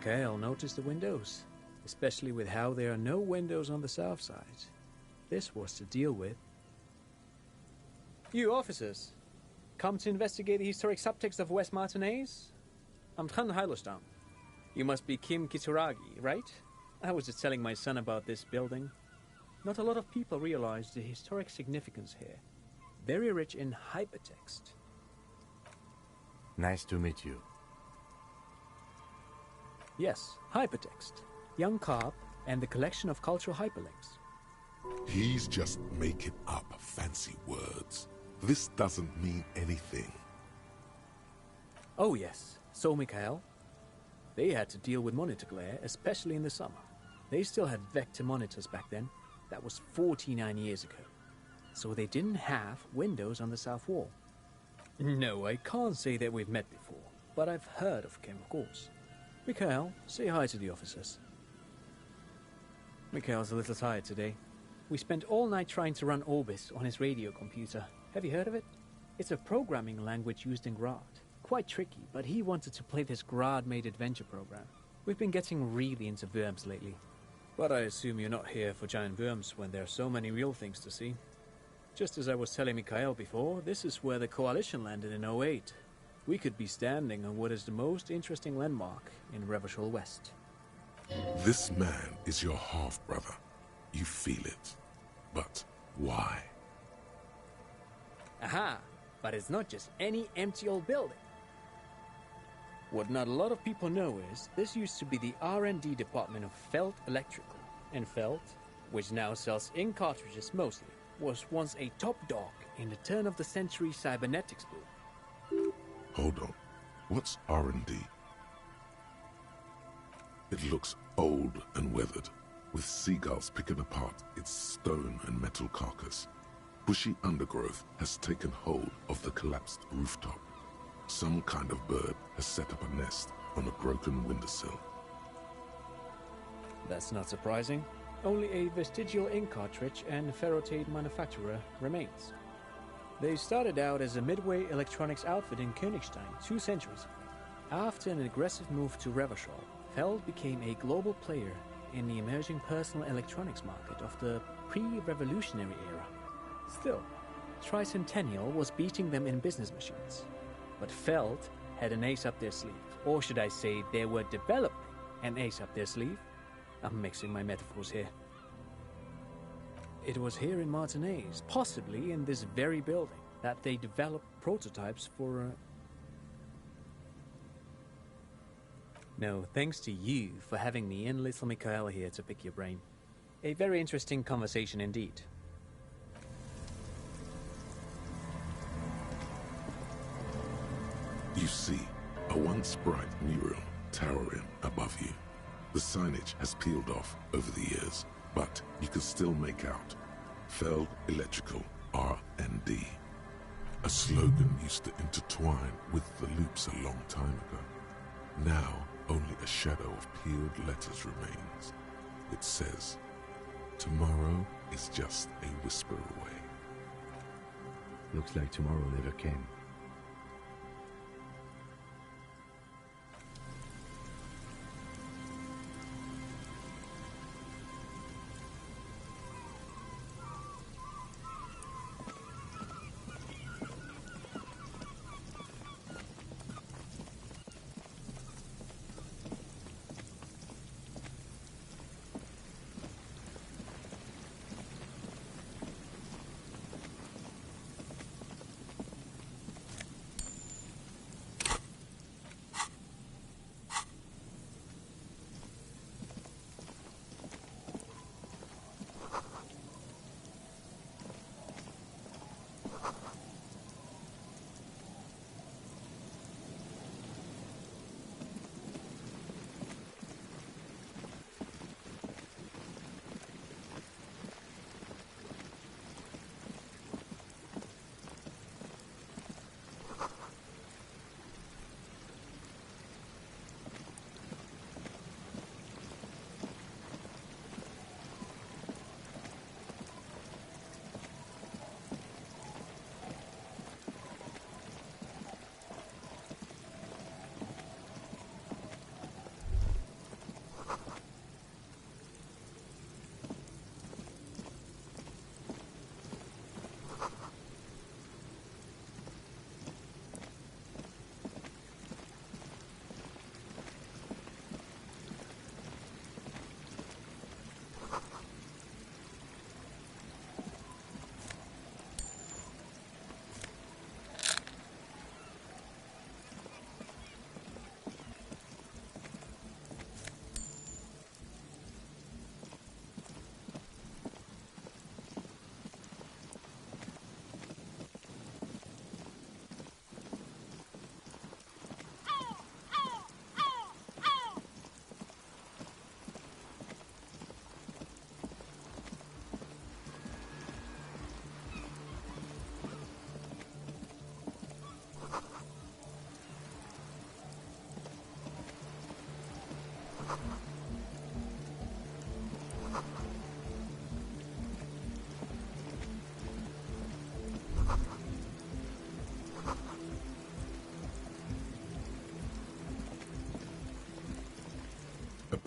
Mikhail noticed the windows, especially with how there are no windows on the south side. This was to deal with. You officers, come to investigate the historic subtext of West Martinaise? I'm Tran Heilostam. You must be Kim Kituragi, right? I was just telling my son about this building. Not a lot of people realize the historic significance here. Very rich in hypertext. Nice to meet you. Yes, hypertext. Young Carp and the collection of cultural hyperlinks. He's just making up fancy words. This doesn't mean anything. Oh yes, so Mikhail. They had to deal with monitor glare, especially in the summer. They still had vector monitors back then. That was 49 years ago. So they didn't have windows on the south wall. No, I can't say that we've met before, but I've heard of Kim, of course. Mikhail, say hi to the officers. Mikhail's a little tired today. We spent all night trying to run Orbis on his radio computer. Have you heard of it? It's a programming language used in Grad. Quite tricky, but he wanted to play this Grad-made adventure program. We've been getting really into worms lately. But I assume you're not here for giant worms when there are so many real things to see. Just as I was telling Mikhail before, this is where the Coalition landed in '08. We could be standing on what is the most interesting landmark in Revachol West. This man is your half-brother. You feel it. But why? Aha! But it's not just any empty old building. What not a lot of people know is this used to be the R&D department of Felt Electrical. And Felt, which now sells ink cartridges mostly, was once a top dog in the turn-of-the-century cybernetics boom. Hold on. What's R&D? It looks old and weathered, with seagulls picking apart its stone and metal carcass. Bushy undergrowth has taken hold of the collapsed rooftop. Some kind of bird has set up a nest on a broken windowsill. That's not surprising. Only a vestigial ink cartridge and ferrotate manufacturer remains. They started out as a midway electronics outfit in Königstein 2 centuries ago. After an aggressive move to Revachol, Feld became a global player in the emerging personal electronics market of the pre-revolutionary era. Still, Tricentennial was beating them in business machines. But Feld had an ace up their sleeve. Or should I say, they were developing an ace up their sleeve? I'm mixing my metaphors here. It was here in Martinaise, possibly in this very building, that they developed prototypes for... No, thanks to you for having me and little Mikhail here to pick your brain. A very interesting conversation indeed. You see, a once bright mural towering above you. The signage has peeled off over the years, but you can still make out Feld Electrical R&D. A slogan used to intertwine with the loops a long time ago. Now, only a shadow of peeled letters remains. It says, tomorrow is just a whisper away. Looks like tomorrow never came.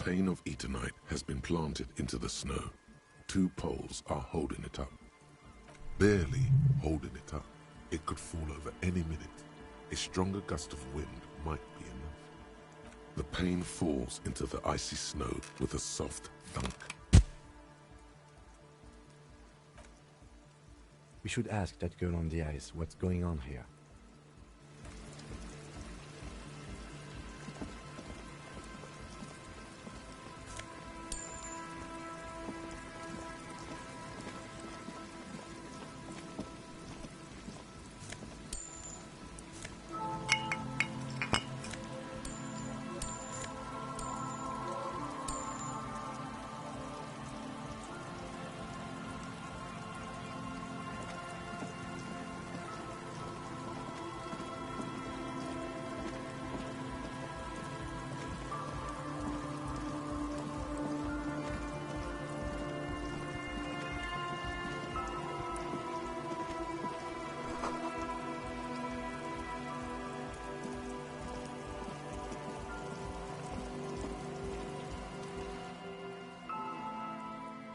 pane of Eternite has been planted into the snow. 2 poles are holding it up. Barely holding it up. It could fall over any minute. A stronger gust of wind might be enough. The pane falls into the icy snow with a soft thunk. We should ask that girl on the ice what's going on here.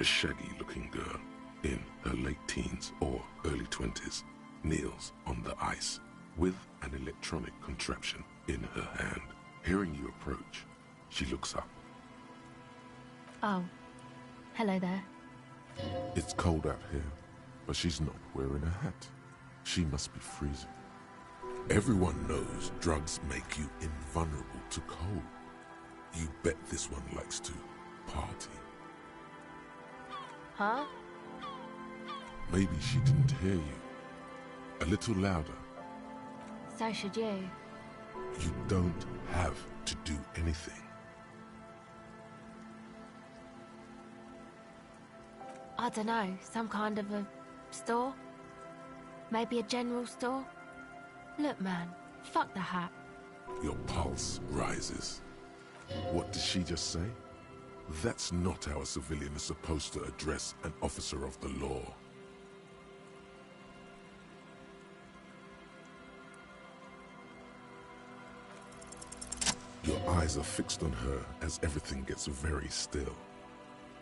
A shaggy-looking girl in her late teens or early 20s kneels on the ice with an electronic contraption in her hand. Hearing you approach, she looks up. Oh, hello there. It's cold out here, but she's not wearing a hat. She must be freezing. Everyone knows drugs make you invulnerable to cold. You bet this one likes to party. Huh? Maybe she didn't hear you. A little louder. So should you. You don't have to do anything. I don't know, some kind of a store? Maybe a general store? Look, man, fuck the hat. Your pulse rises. What did she just say? That's not how a civilian is supposed to address an officer of the law. Your eyes are fixed on her as everything gets very still.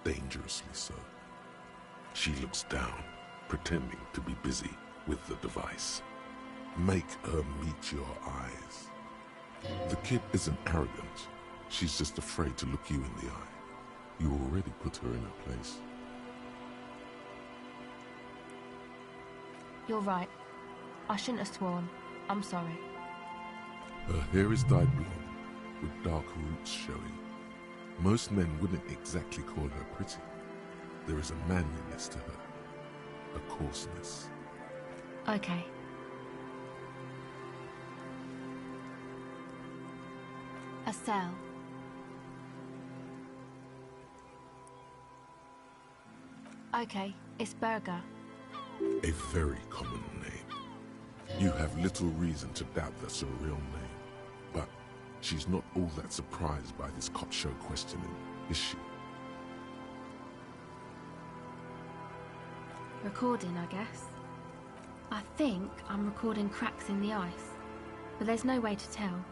Dangerously so. She looks down, pretending to be busy with the device. Make her meet your eyes. The kid isn't arrogant. She's just afraid to look you in the eye. You already put her in her place. You're right. I shouldn't have sworn. I'm sorry. Her hair is dyed blonde, with dark roots showing. Most men wouldn't exactly call her pretty. There is a manliness to her, a coarseness. Okay. A cell. Okay, it's Burger. A very common name. You have little reason to doubt that's her real name. But she's not all that surprised by this cop show questioning, is she? Recording, I guess. I think I'm recording cracks in the ice, but there's no way to tell.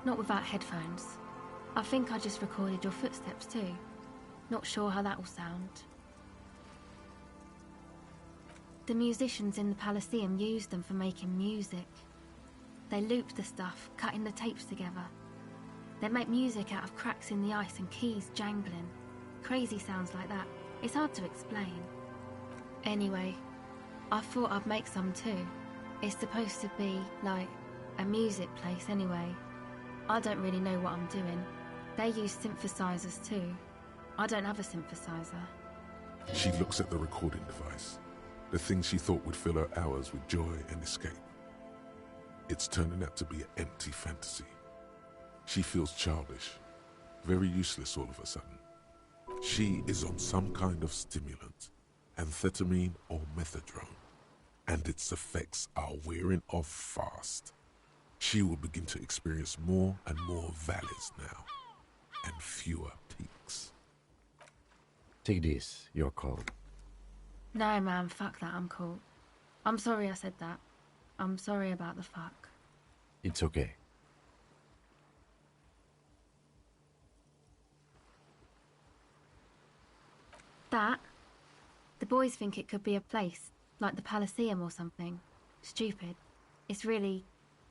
Not without headphones. I think I just recorded your footsteps too. Not sure how that will sound. The musicians in the Palaceum used them for making music. They looped the stuff, cutting the tapes together. They make music out of cracks in the ice and keys jangling. Crazy sounds like that. It's hard to explain. Anyway, I thought I'd make some too. It's supposed to be, like, a music place anyway. I don't really know what I'm doing. They use synthesizers too. I don't have a synthesizer. She looks at the recording device. The thing she thought would fill her hours with joy and escape. It's turning out to be an empty fantasy. She feels childish, very useless all of a sudden. She is on some kind of stimulant, amphetamine or methadone, and its effects are wearing off fast. She will begin to experience more and more valleys now, and fewer peaks. Take this, you're cold. No, man, fuck that, I'm cool. I'm sorry I said that. I'm sorry about the fuck. It's okay. That. The boys think it could be a place, like the Palaceum or something. Stupid. It's really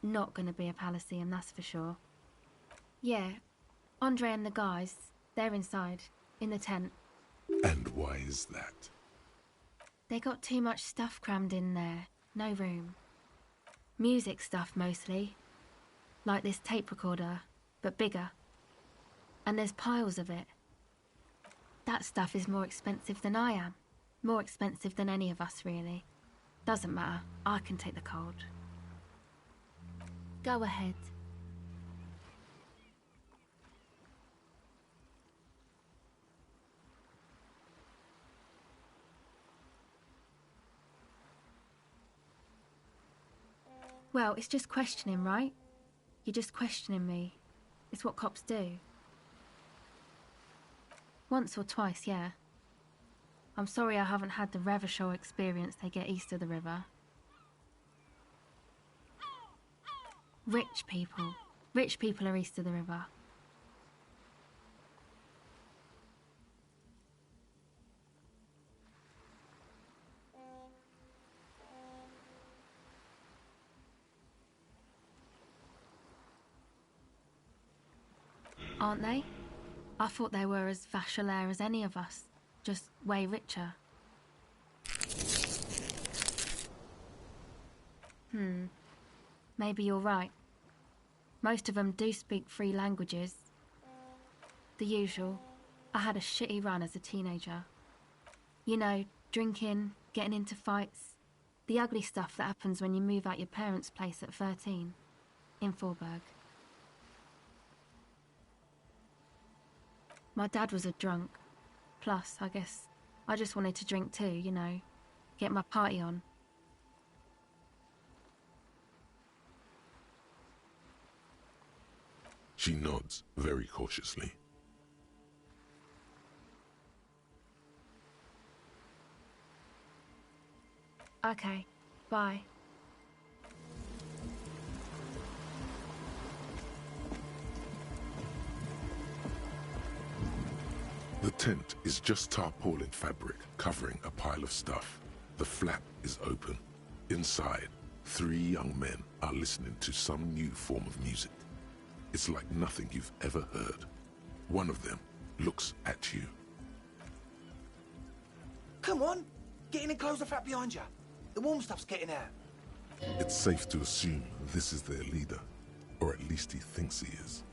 not going to be a Palaceum, that's for sure. Yeah, Andre and the guys, they're inside, in the tent. And why is that? They got too much stuff crammed in there. No room. Music stuff, mostly. Like this tape recorder, but bigger. And there's piles of it. That stuff is more expensive than I am. More expensive than any of us, really. Doesn't matter. I can take the cold. Go ahead. Well, it's just questioning, right? You're just questioning me. It's what cops do. Once or twice, yeah. I'm sorry I haven't had the Revachol experience they get east of the river. Rich people. Rich people are east of the river. Aren't they? I thought they were as Vacholaire as any of us, just way richer. Maybe you're right. Most of them do speak 3 languages. The usual. I had a shitty run as a teenager. You know, drinking, getting into fights. The ugly stuff that happens when you move out your parents' place at 13. In Forberg. My dad was a drunk. Plus, I guess, I just wanted to drink too, you know. Get my party on. She nods very cautiously. Okay, bye. The tent is just tarpaulin fabric covering a pile of stuff. The flap is open. Inside, 3 young men are listening to some new form of music. It's like nothing you've ever heard. One of them looks at you. Come on, get in and close the flap behind you. The warm stuff's getting out. It's safe to assume this is their leader, or at least he thinks he is.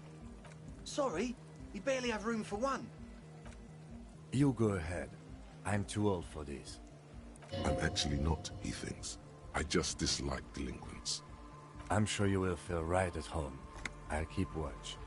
Sorry, we barely have room for one. You go ahead. I'm too old for this. I'm actually not, he thinks. I just dislike delinquents. I'm sure you will feel right at home. I'll keep watch.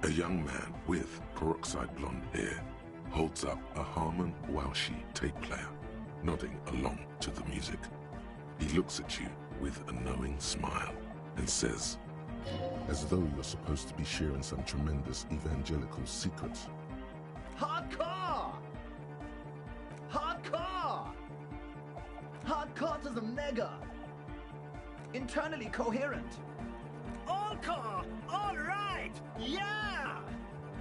A young man with peroxide blonde hair holds up a Harman Walshy tape player, nodding along to the music. He looks at you with a knowing smile and says, as though you're supposed to be sharing some tremendous evangelical secrets. Hardcore! Hardcore! Hardcore to the mega! Internally coherent! All core! All right! Yeah!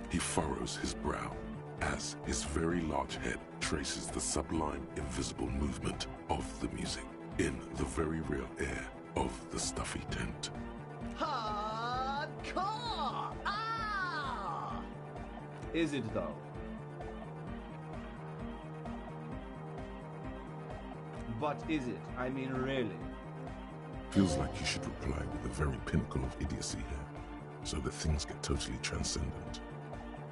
He furrows his brow as his very large head traces the sublime invisible movement of the music in the very real air of the stuffy tent. Hardcore! Ah! Is it though? But is it? I mean, really? Feels like you should reply with the very pinnacle of idiocy here, so that things get totally transcendent.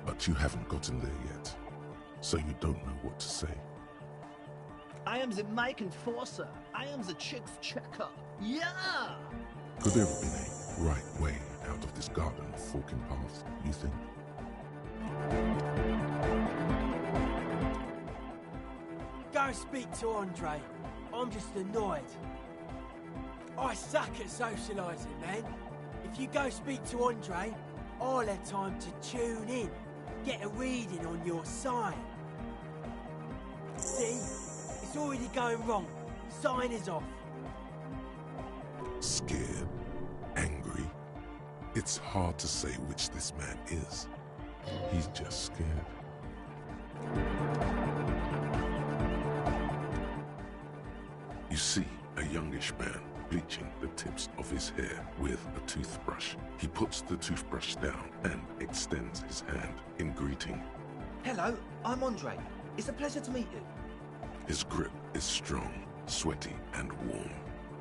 but you haven't gotten there yet, so you don't know what to say. I am the mic enforcer. I am the chicks checker. Yeah! Could there have been a right way out of this garden of forking paths, you think? Go speak to Andre. I'm just annoyed. I suck at socialising, man. If you go speak to Andre, I'll have time to tune in, get a reading on your sign. See? It's already going wrong. Sign is off. Scared, angry. It's hard to say which this man is. He's just scared. You see a youngish man bleaching the tips of his hair with a toothbrush. He puts the toothbrush down and extends his hand in greeting. Hello, I'm Andre. It's a pleasure to meet you. His grip is strong, sweaty, and warm.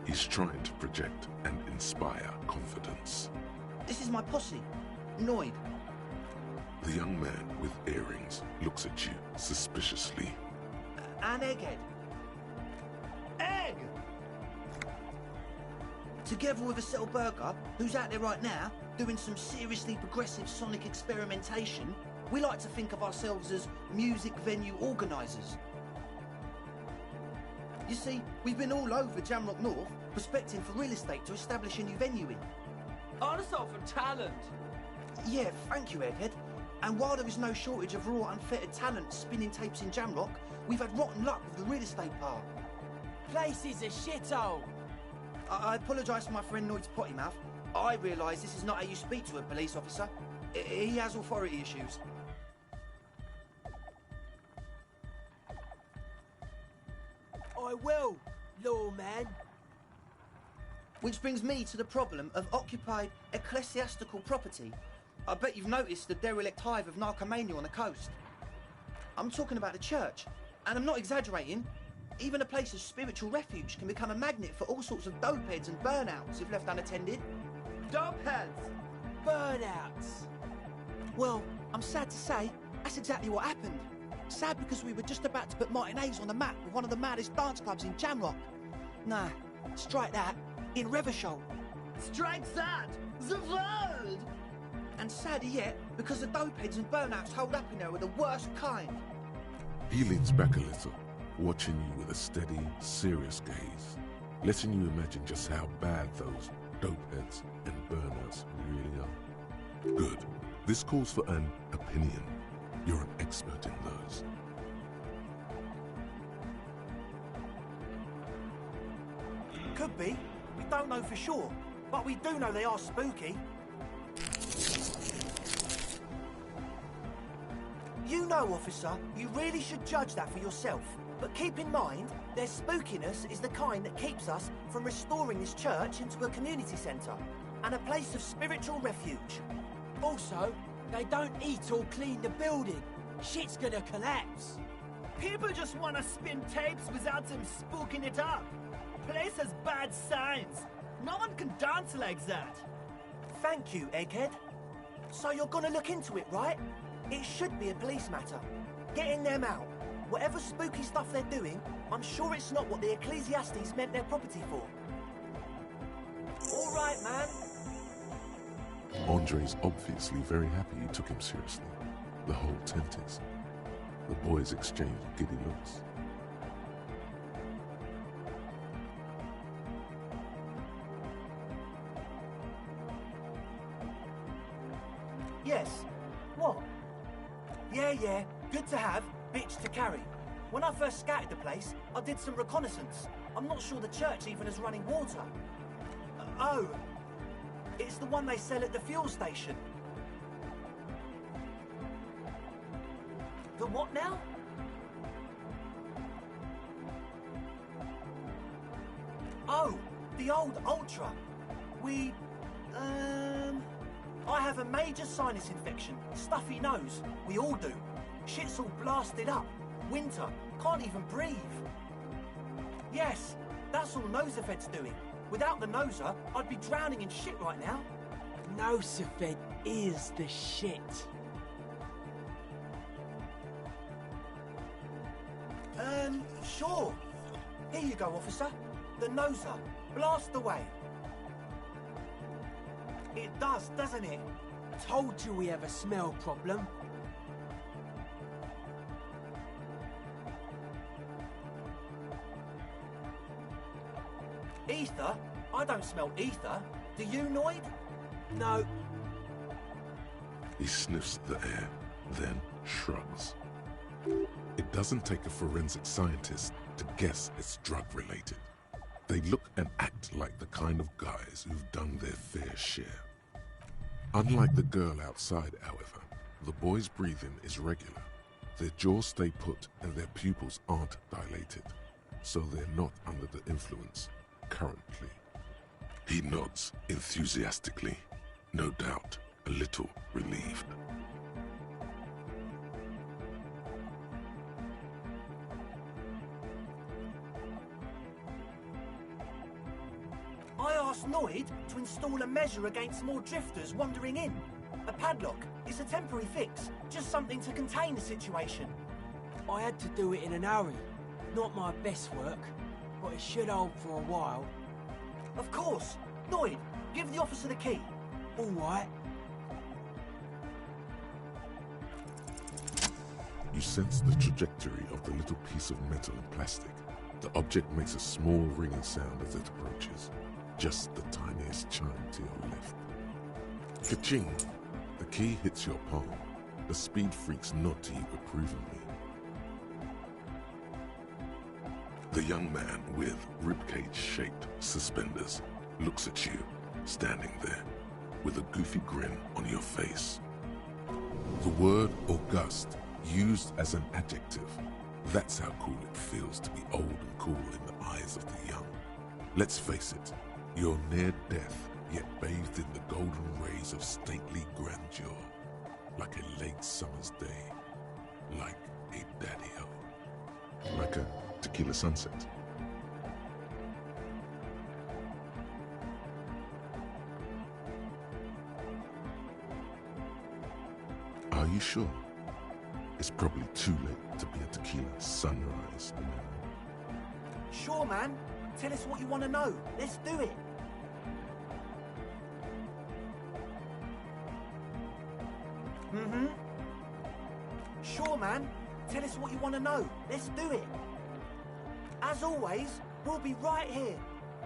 He's trying to project and inspire confidence. This is my posse, Noid. The young man with earrings looks at you suspiciously. And Egghead. Egg! Together with a Cell Burger, who's out there right now, doing some seriously progressive sonic experimentation, we like to think of ourselves as music venue organisers. You see, we've been all over Jamrock North, prospecting for real estate to establish a new venue in. Also for talent. Yeah, thank you, Egghead. And while there is no shortage of raw, unfettered talent spinning tapes in Jamrock, we've had rotten luck with the real estate part. Place is a shithole. I apologise for my friend Noid's potty mouth. I realise this is not how you speak to a police officer. He has authority issues. I will, lawman. Which brings me to the problem of occupied ecclesiastical property. I bet you've noticed the derelict hive of narcomania on the coast. I'm talking about the church, and I'm not exaggerating. Even a place of spiritual refuge can become a magnet for all sorts of dopeheads and burnouts if left unattended. Dopeheads! Burnouts. Well, I'm sad to say, that's exactly what happened. Sad because we were just about to put Martinaise on the map with one of the maddest dance clubs in Jamrock. Nah, strike that. In Revachol. Strike that! The world! And sadder yet, because the dopeheads and burnouts hold up in there were the worst kind. He leans back a little, watching you with a steady, serious gaze, letting you imagine just how bad those dopeheads and burnouts really are. Good. This calls for an opinion. You're an expert in those. Could be. We don't know for sure, but we do know they are spooky. You know, officer, you really should judge that for yourself. But keep in mind, their spookiness is the kind that keeps us from restoring this church into a community centre and a place of spiritual refuge. Also, they don't eat or clean the building. Shit's gonna collapse. People just want to spin tapes without them spooking it up. Place has bad signs. No one can dance like that. Thank you, Egghead. So you're gonna look into it, right? It should be a police matter. Getting them out. Whatever spooky stuff they're doing, I'm sure it's not what the Ecclesiastes meant their property for. All right, man. Andre's obviously very happy you took him seriously. The whole tent is. The boys exchange giddy looks. Yes. What? Yeah, good to have, bitch to carry. When I first scouted the place, I did some reconnaissance. I'm not sure the church even has running water. Oh, it's the one they sell at the fuel station. The what now? Oh, the old Ultra. I have a major sinus infection, stuffy nose. We all do. Shit's all blasted up. Winter, can't even breathe. Yes, that's all Nosefed's doing. Without the Noser, I'd be drowning in shit right now. Nosefed is the shit. Sure. Here you go, officer. The noser. Blast away. It does, doesn't it? Told you we have a smell problem. Ether? I don't smell ether. Do you, Noid? No. He sniffs the air, then shrugs. It doesn't take a forensic scientist to guess it's drug-related. They look and act like the kind of guys who've done their fair share. Unlike the girl outside, however, the boy's breathing is regular. Their jaws stay put and their pupils aren't dilated, so they're not under the influence currently. He nods enthusiastically, no doubt a little relieved. I asked Noid to install a measure against more drifters wandering in. A padlock. It's a temporary fix, just something to contain the situation. I had to do it in an hurry. Not my best work, but it should hold for a while. Of course. Noid, give the officer the key. All right. You sense the trajectory of the little piece of metal and plastic. The object makes a small ringing sound as it approaches. Just the tiniest chime to your left. Ka-ching! The key hits your palm. The speed freaks nod to you approvingly. The young man with ribcage-shaped suspenders looks at you, standing there, with a goofy grin on your face. The word august, used as an adjective. That's how cool it feels to be old and cool in the eyes of the young. Let's face it, you're near death, yet bathed in the golden rays of stately grandeur, like a late summer's day, like a daddy-o, like a tequila sunset. Are you sure? It's probably too late to be a tequila sunrise now. Sure, man. Tell us what you want to know. Let's do it. Mm-hmm. Sure, man. Tell us what you want to know. Let's do it. As always, we'll be right here,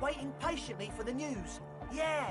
waiting patiently for the news. Yeah!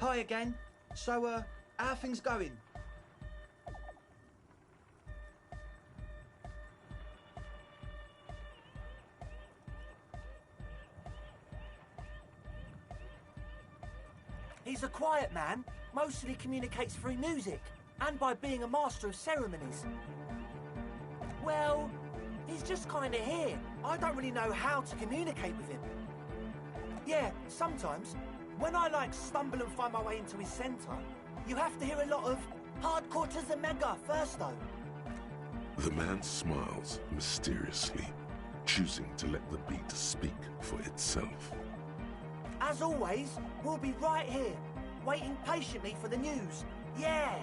Hi again. So, how are things going? He's a quiet man, mostly communicates through music, and by being a master of ceremonies. Well, he's just kinda here. I don't really know how to communicate with him. Yeah, sometimes, when I stumble and find my way into his centre, you have to hear a lot of hardcore to the mega first though. The man smiles mysteriously, choosing to let the beat speak for itself. As always, we'll be right here, waiting patiently for the news. Yeah!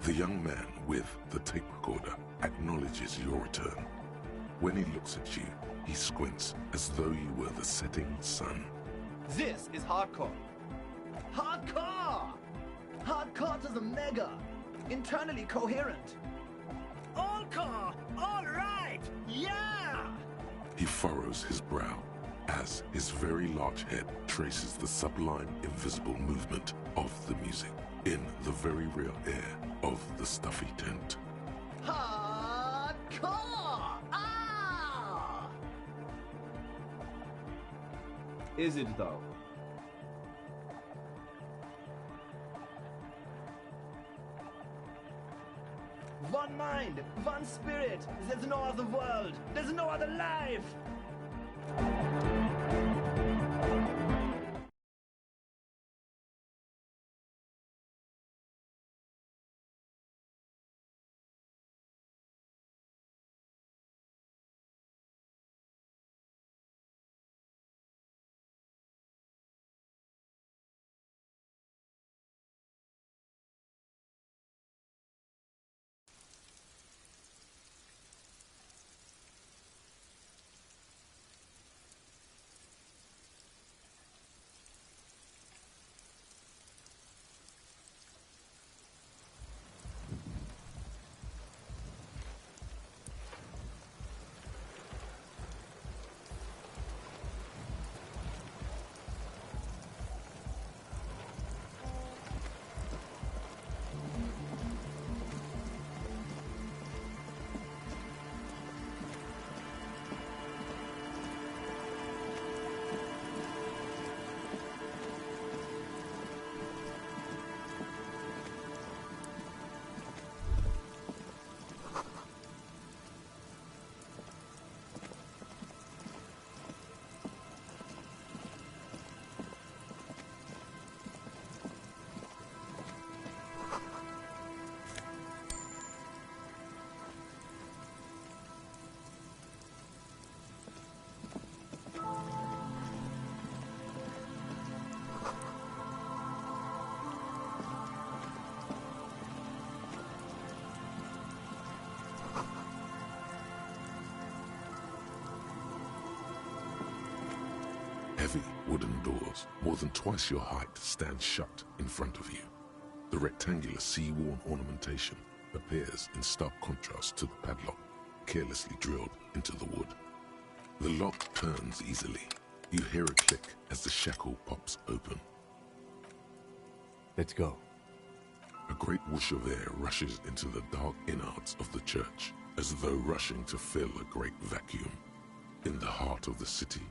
The young man with the tape recorder acknowledges your return. When he looks at you, he squints as though you were the setting sun. This is hardcore. Hardcore! Hardcore to the mega. Internally coherent. All core! All right! Yeah! He furrows his brow as his very large head traces the sublime invisible movement of the music in the very real air of the stuffy tent. Hardcore! Ah! Is it though? One mind, one spirit. There's no other world. There's no other life. Heavy wooden doors, more than twice your height, stand shut in front of you. The rectangular sea-worn ornamentation appears in stark contrast to the padlock, carelessly drilled into the wood. The lock turns easily. You hear a click as the shackle pops open. Let's go. A great whoosh of air rushes into the dark innards of the church, as though rushing to fill a great vacuum. In the heart of the city,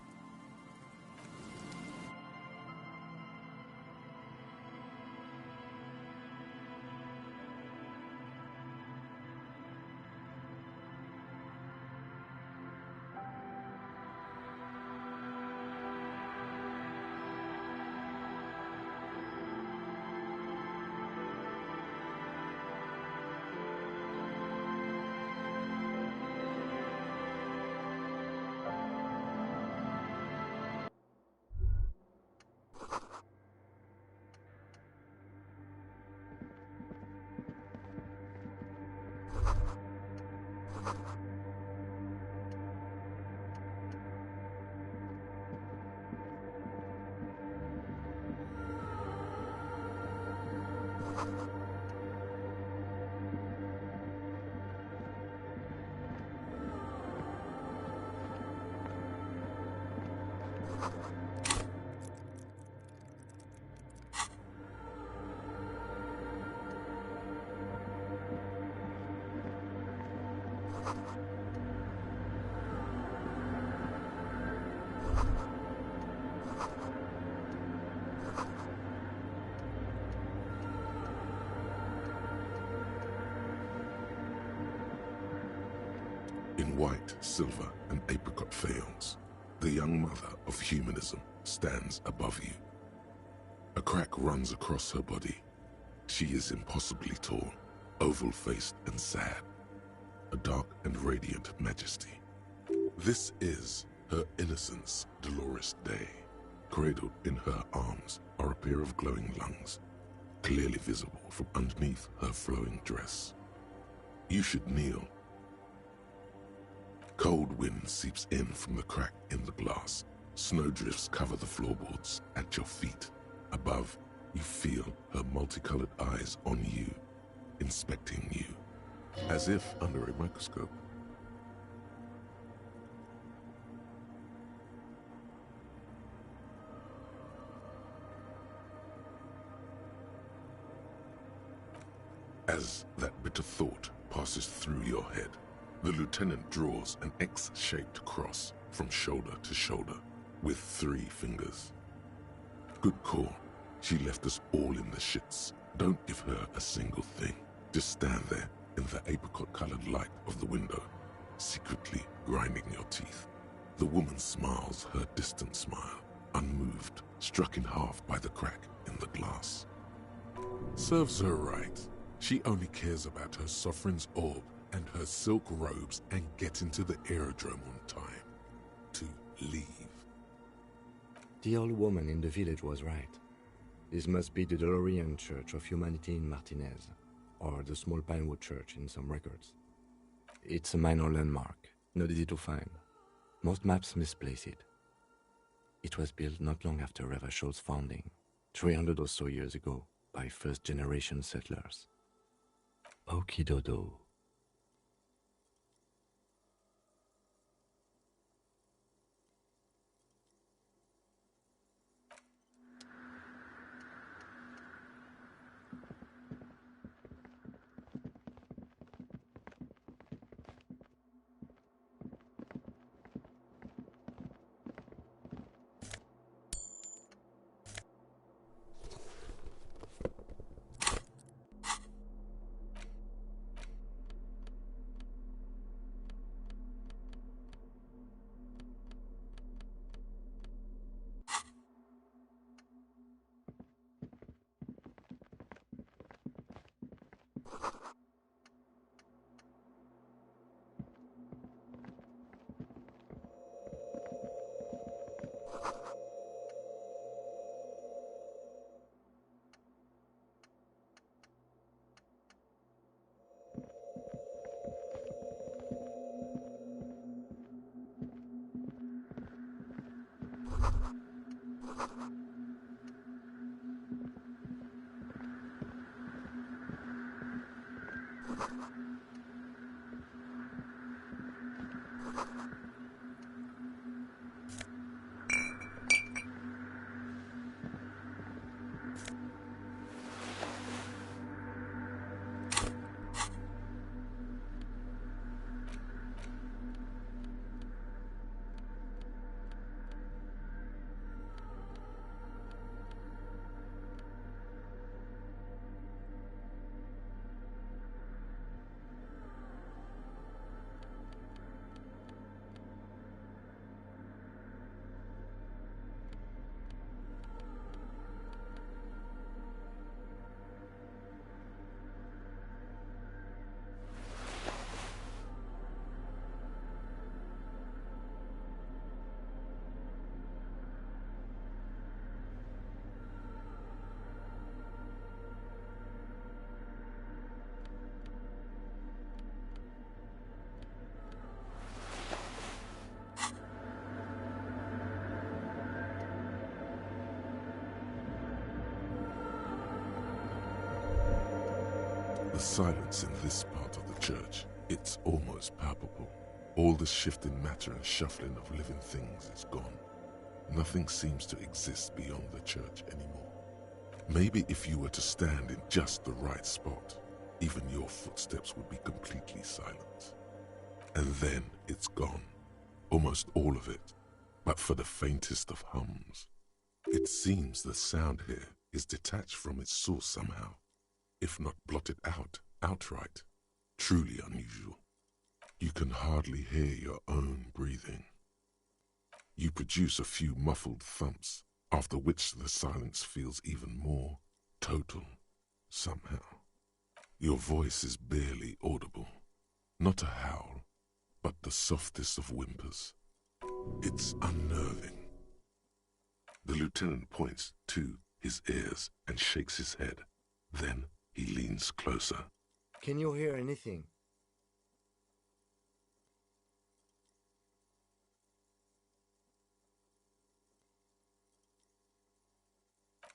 in white, silver, and apricot faience, the young mother of humanism stands above you. A crack runs across her body. She is impossibly tall, oval-faced and sad, a dark and radiant majesty. This is her innocence, Dolores Day. Cradled in her arms are a pair of glowing lungs. clearly visible from underneath her flowing dress. You should kneel. Cold wind seeps in from the crack in the glass. Snowdrifts cover the floorboards at your feet. Above, you feel her multicolored eyes on you, inspecting you, as if under a microscope. As that bitter thought passes through your head, the lieutenant draws an X-shaped cross from shoulder to shoulder with 3 fingers. Good call. She left us all in the shits. Don't give her a single thing. Just stand there in the apricot-colored light of the window, secretly grinding your teeth. The woman smiles her distant smile, unmoved, struck in half by the crack in the glass. Serves her right. She only cares about her sovereign's orb and her silk robes and getting to the aerodrome on time. To leave. The old woman in the village was right. This must be the DeLorean Church of Humanity in Martinaise, or the small Pinewood Church in some records. It's a minor landmark, not easy to find. Most maps misplace it. It was built not long after Revachol's founding, 300 or so years ago, by first-generation settlers. Okie dodo. The silence in this part of the church, it's almost palpable. All the shifting matter and shuffling of living things is gone. Nothing seems to exist beyond the church anymore. Maybe if you were to stand in just the right spot, even your footsteps would be completely silent. And then it's gone. Almost all of it, but for the faintest of hums. It seems the sound here is detached from its source somehow, if not blotted out outright. Truly unusual. You can hardly hear your own breathing. You produce a few muffled thumps, after which the silence feels even more total, somehow. Your voice is barely audible. Not a howl, but the softest of whimpers. It's unnerving. The lieutenant points to his ears and shakes his head. Then he leans closer. Can you hear anything?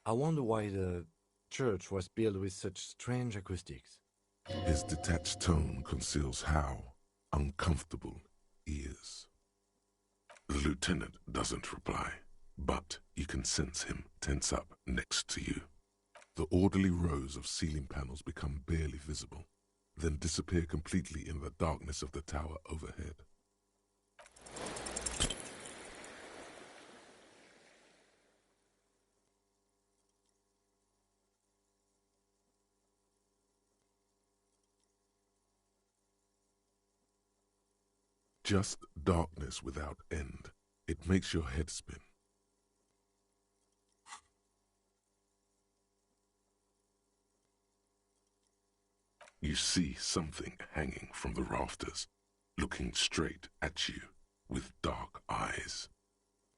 I wonder why the church was built with such strange acoustics. His detached tone conceals how uncomfortable he is. The lieutenant doesn't reply, but you can sense him tense up next to you. The orderly rows of ceiling panels become barely visible, then disappear completely in the darkness of the tower overhead. Just darkness without end. It makes your head spin. You see something hanging from the rafters, looking straight at you with dark eyes.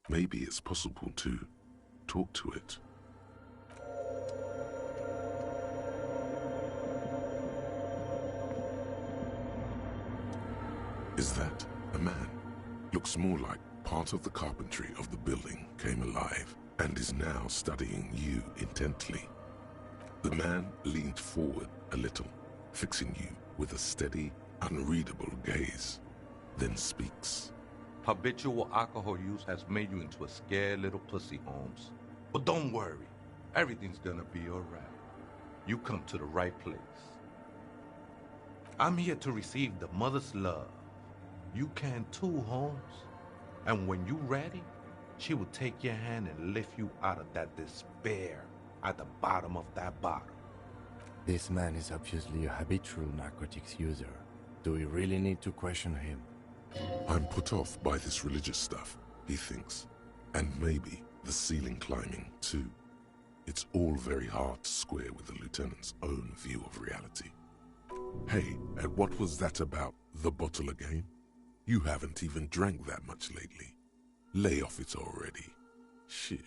Maybe it's possible to talk to it. Is that a man? Looks more like part of the carpentry of the building came alive and is now studying you intently. The man leaned forward a little, fixing you with a steady, unreadable gaze, then speaks. Habitual alcohol use has made you into a scared little pussy, Holmes. But don't worry, everything's gonna be alright. You come to the right place. I'm here to receive the mother's love. You can too, Holmes. And when you're ready, she will take your hand and lift you out of that despair at the bottom of that bottle. This man is obviously a habitual narcotics user. Do we really need to question him? I'm put off by this religious stuff, he thinks. And maybe the ceiling climbing, too. It's all very hard to square with the lieutenant's own view of reality. Hey, and what was that about the bottle again? You haven't even drank that much lately. Lay off it already. Shish.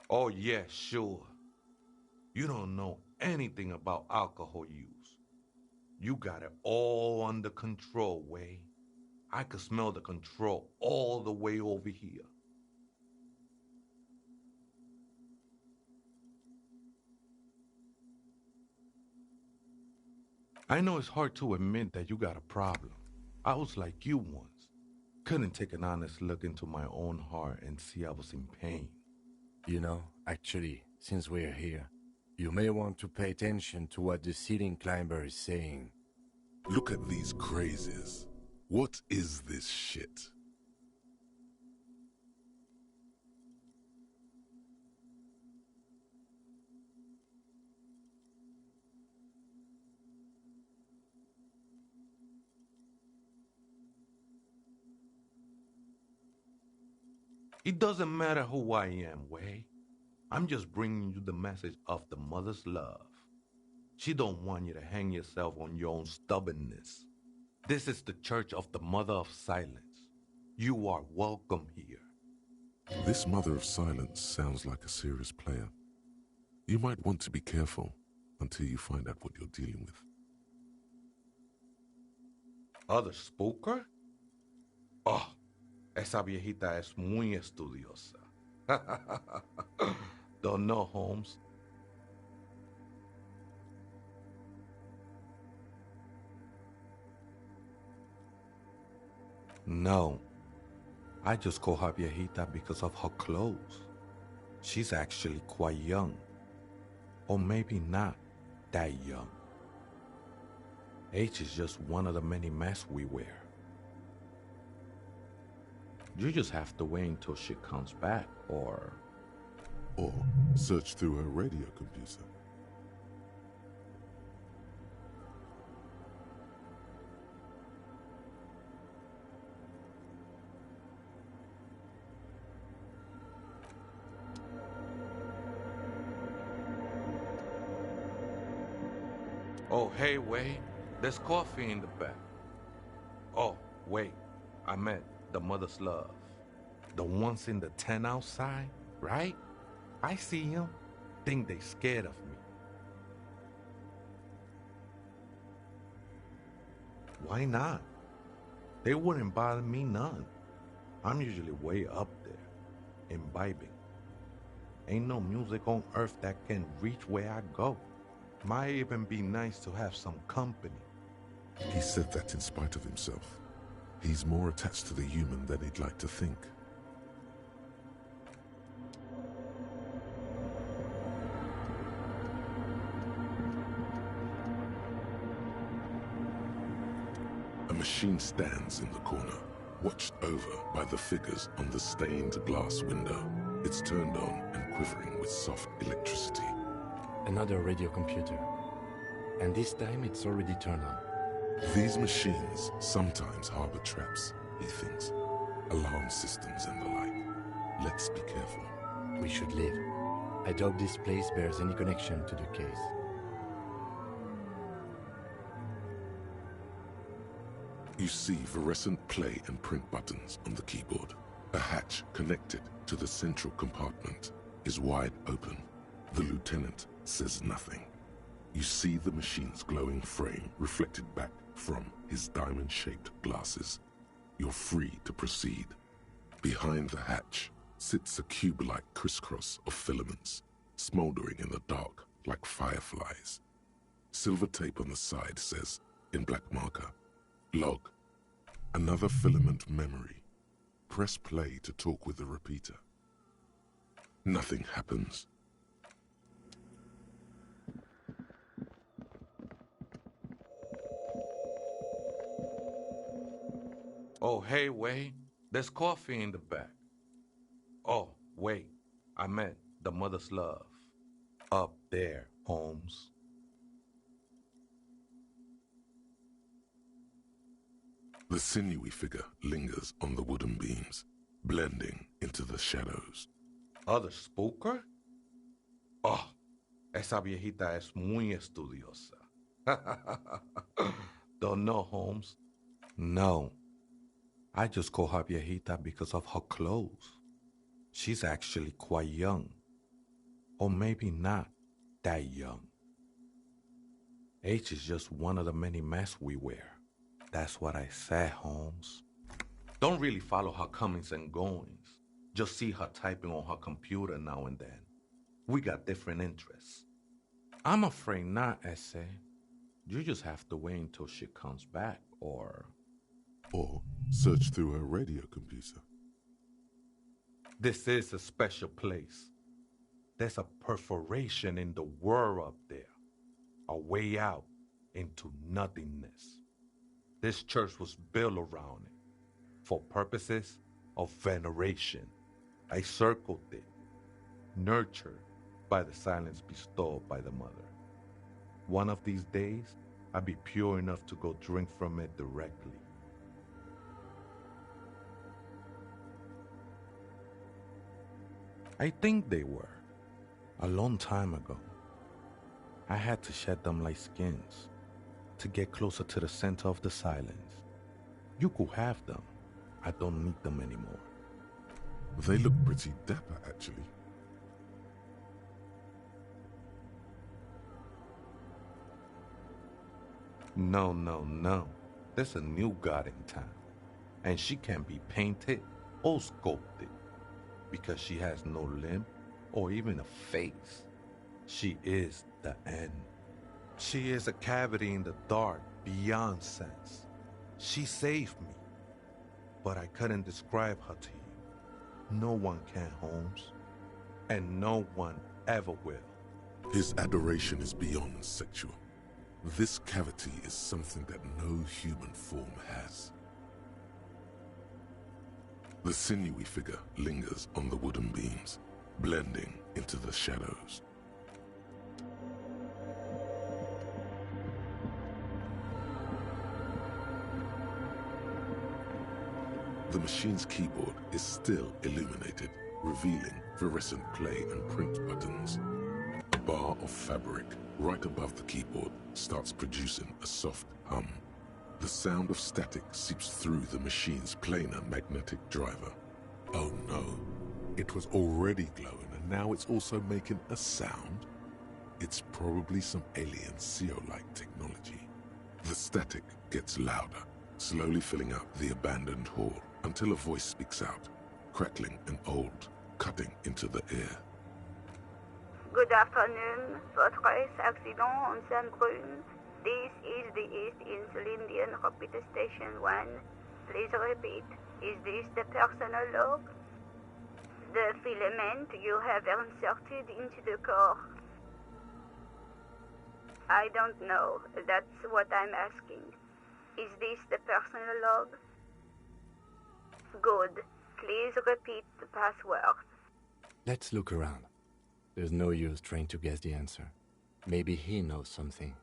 Oh yeah, sure. You don't know anything about alcohol use. You got it all under control, Way. I could smell the control all the way over here. I know it's hard to admit that you got a problem. I was like you once. Couldn't take an honest look into my own heart and see I was in pain. You know, actually, since we're here, you may want to pay attention to what the ceiling climber is saying. Look at these crazies. What is this shit? It doesn't matter who I am, Way. I'm just bringing you the message of the mother's love. She don't want you to hang yourself on your own stubbornness. This is the Church of the Mother of Silence. You are welcome here. This Mother of Silence sounds like a serious player. You might want to be careful until you find out what you're dealing with. ¿Other spooker? Oh, esa viejita es muy estudiosa. Don't know, Holmes. No, I just call her viejita because of her clothes. She's actually quite young. Or maybe not that young. Age is just one of the many masks we wear. You just have to wait until she comes back, or search through her radio computer. Oh, hey, wait. There's coffee in the back. Oh, wait. I meant the mother's love. The ones in the tent outside right? I see them, think they scared of me. Why not? They wouldn't bother me none. I'm usually way up there, imbibing. Ain't no music on earth that can reach where I go. Might even be nice to have some company. He said that in spite of himself. He's more attached to the human than he'd like to think. A machine stands in the corner, watched over by the figures on the stained glass window. It's turned on and quivering with soft electricity. Another radio computer. And this time it's already turned on. These machines sometimes harbor traps, he thinks. Alarm systems and the like. Let's be careful. We should leave. I doubt this place bears any connection to the case. You see fluorescent play and print buttons on the keyboard. A hatch connected to the central compartment is wide open. The lieutenant says nothing. You see the machine's glowing frame reflected back from his diamond-shaped glasses. You're free to proceed. Behind the hatch sits a cube-like crisscross of filaments, smoldering in the dark like fireflies. Silver tape on the side says, in black marker, log. Another filament memory. Press play to talk with the repeater. Nothing happens. Oh, hey, wait. There's coffee in the back. Oh, wait. I meant the mother's love. Up there, Holmes. The sinewy figure lingers on the wooden beams, blending into the shadows. ¿Other spooker? Oh, esa viejita es muy estudiosa. Don't know, Holmes? No. I just call her viejita because of her clothes. She's actually quite young. Or maybe not that young. Age is just one of the many masks we wear. That's what I said, Holmes. Don't really follow her comings and goings. Just see her typing on her computer now and then. We got different interests. I'm afraid not, Ese. You just have to wait until she comes back, or search through her radio computer. This is a special place. There's a perforation in the world up there. A way out into nothingness. This church was built around it for purposes of veneration. I circled it, nurtured by the silence bestowed by the mother. One of these days, I'll be pure enough to go drink from it directly. I think they were, a long time ago. I had to shed them like skins to get closer to the center of the silence. You could have them. I don't need them anymore. They look pretty dapper, actually. No. There's a new god in town. And she can be painted or sculpted. Because she has no limb or even a face. She is the end. She is a cavity in the dark beyond sense. She saved me. But I couldn't describe her to you. No one can, Holmes. And no one ever will. His adoration is beyond sexual. This cavity is something that no human form has. The sinewy figure lingers on the wooden beams, blending into the shadows. The machine's keyboard is still illuminated, revealing fluorescent play and print buttons. A bar of fabric right above the keyboard starts producing a soft hum. The sound of static seeps through the machine's planar magnetic driver. Oh no, It was already glowing and now it's also making a sound? It's probably some alien CO-like technology. The static gets louder, slowly filling up the abandoned hall until a voice speaks out, crackling and old, cutting into the ear. Good afternoon, Fortress Accident on Saint-Brune. This is the East Insulindian Repeater Station 1. Please repeat, is this the personal log? The filament you have inserted into the core. I don't know, that's what I'm asking. Is this the personal log? Good. Please repeat the password. Let's look around. There's no use trying to guess the answer. Maybe he knows something.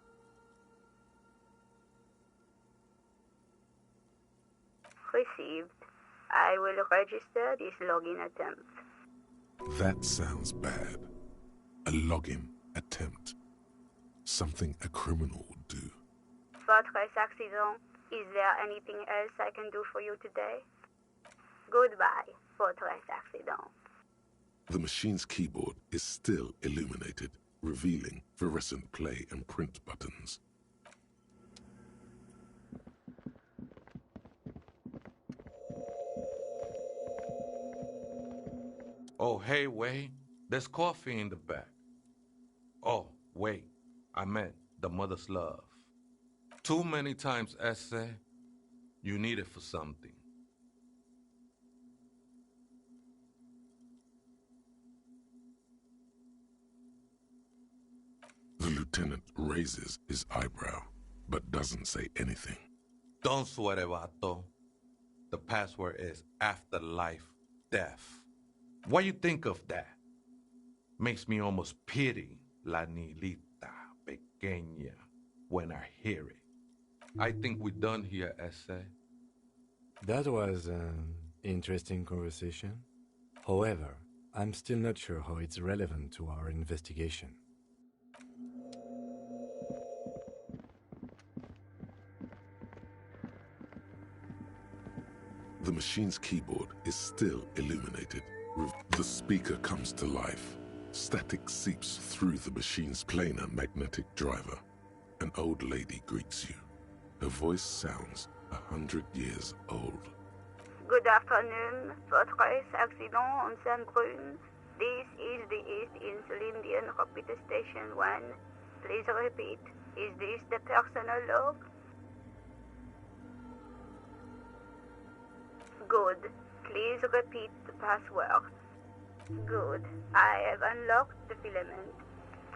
Received. I will register this login attempt. That sounds bad. A login attempt. Something a criminal would do. Fortress Accident, is there anything else I can do for you today? Goodbye, Fortress Accident. The machine's keyboard is still illuminated, revealing fluorescent play and print buttons. Oh, hey, wait. There's coffee in the back. Oh, wait. I meant the mother's love. Too many times, essay, you need it for something. The lieutenant raises his eyebrow, but doesn't say anything. Don't sweat it, vato. The password is afterlife death. What you think of that? Makes me almost pity La Nilita Pequeña when I hear it. I think we're done here, essay. That was an interesting conversation. However, I'm still not sure how it's relevant to our investigation. The machine's keyboard is still illuminated. The speaker comes to life. Static seeps through the machine's planar magnetic driver. An old lady greets you. Her voice sounds 100 years old. Good afternoon, Fortress Accident on Saint-Brune. This is the East Insulindian Repeater Station 1. Please repeat, is this the personal log? Good. Please repeat the password. Good. I have unlocked the filament.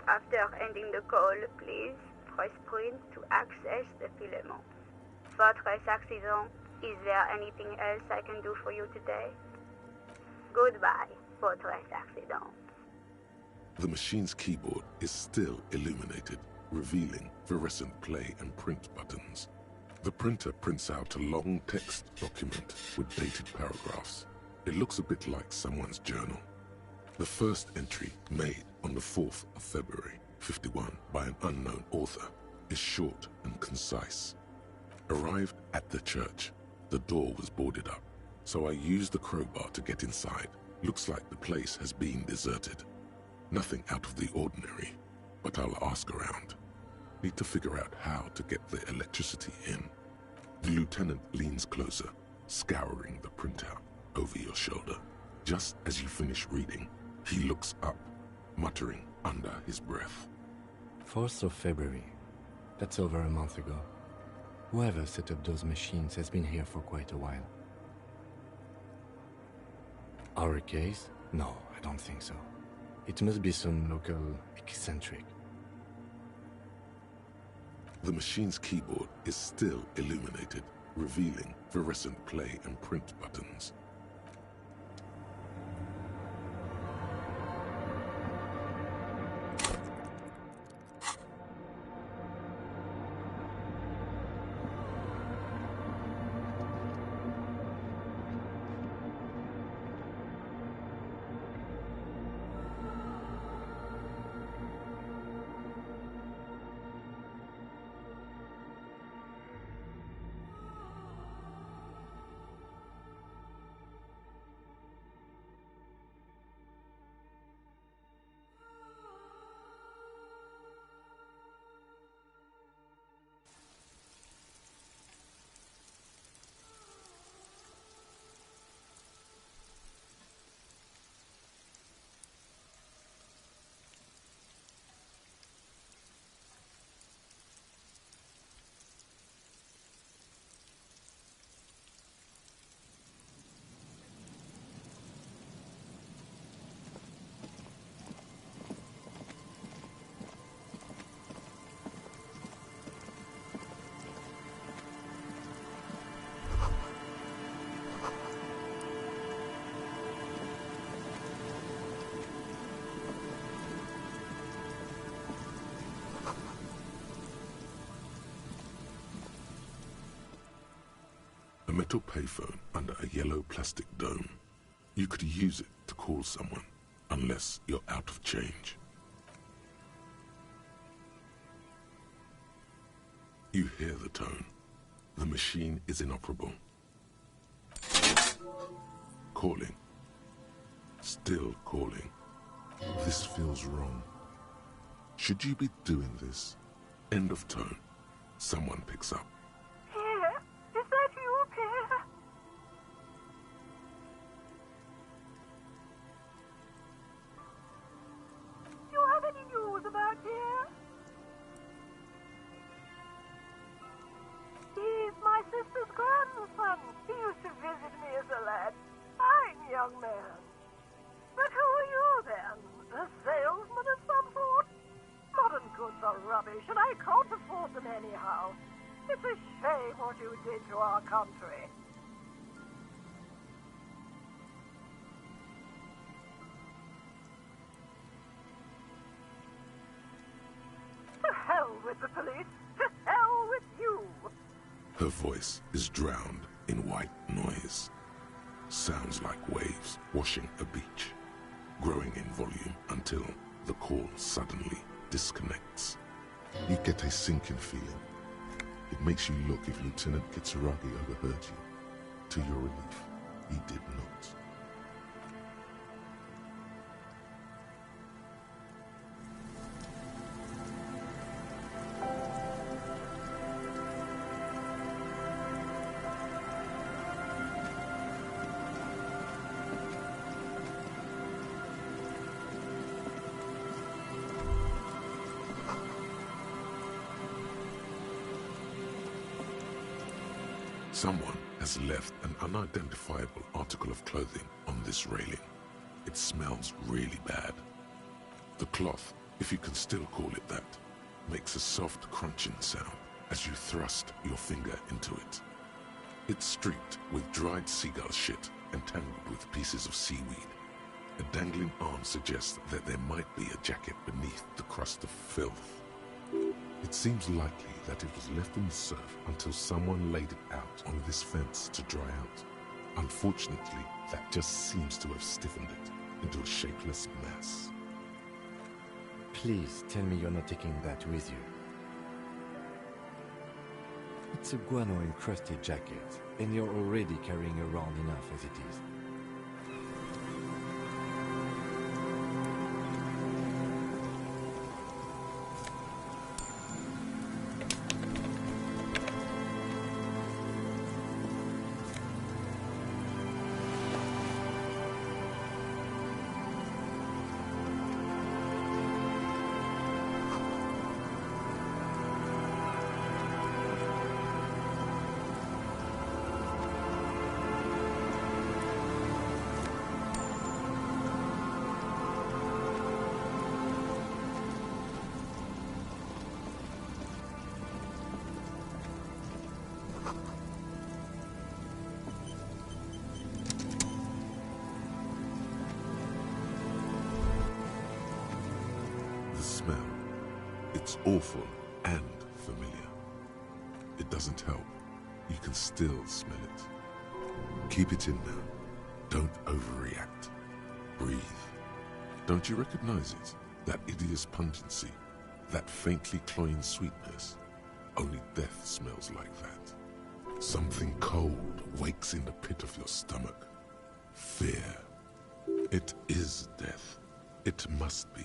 After ending the call, please press print to access the filament. Fortress Accident, is there anything else I can do for you today? Goodbye, Fortress Accident. The machine's keyboard is still illuminated, revealing fluorescent play and print buttons. The printer prints out a long text document with dated paragraphs. It looks a bit like someone's journal. The first entry, made on the 4th of February, 51, by an unknown author, is short and concise. Arrived at the church, the door was boarded up, so I used the crowbar to get inside. Looks like the place has been deserted. Nothing out of the ordinary, but I'll ask around. Need to figure out how to get the electricity in. The lieutenant leans closer, scouring the printout over your shoulder. Just as you finish reading, he looks up, muttering under his breath. 4th of February. That's over a month ago. Whoever set up those machines has been here for quite a while. Our case? No, I don't think so. It must be some local eccentric. The machine's keyboard is still illuminated, revealing fluorescent play and print buttons. A metal payphone under a yellow plastic dome. You could use it to call someone, unless you're out of change. You hear the tone. The machine is inoperable. Calling. Still calling. This feels wrong. Should you be doing this? End of tone. Someone picks up. Pierre? Is that you, Pierre? Do you have any news about Pierre? He's my sister's grandson. He used to visit me as a lad. Fine young man. But who are you then? A salesman of some sort? Modern goods are rubbish, and I can't afford them anyhow. It's a shame what you did to our country. To hell with the police. To hell with you. Her voice is drowned in white noise. Sounds like waves washing a beach, growing in volume until the call suddenly disconnects. You get a sinking feeling. It makes you look if Lieutenant Kitsuragi overheard you. To your relief, he did not. Someone has left an unidentifiable article of clothing on this railing. It smells really bad. The cloth, if you can still call it that, makes a soft crunching sound as you thrust your finger into it. It's streaked with dried seagull shit and tangled with pieces of seaweed. A dangling arm suggests that there might be a jacket beneath the crust of filth. It seems likely that it was left in the surf until someone laid it out on this fence to dry out. Unfortunately, that just seems to have stiffened it into a shapeless mass. Please tell me you're not taking that with you. It's a guano-encrusted jacket, and you're already carrying around enough as it is. It's awful and familiar. It doesn't help. You can still smell it. Keep it in now. Don't overreact. Breathe. Don't you recognize it? That hideous pungency, that faintly cloying sweetness. Only death smells like that. Something cold wakes in the pit of your stomach. Fear. It is death. It must be.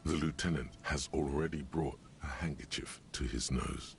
The lieutenant has already brought a handkerchief to his nose.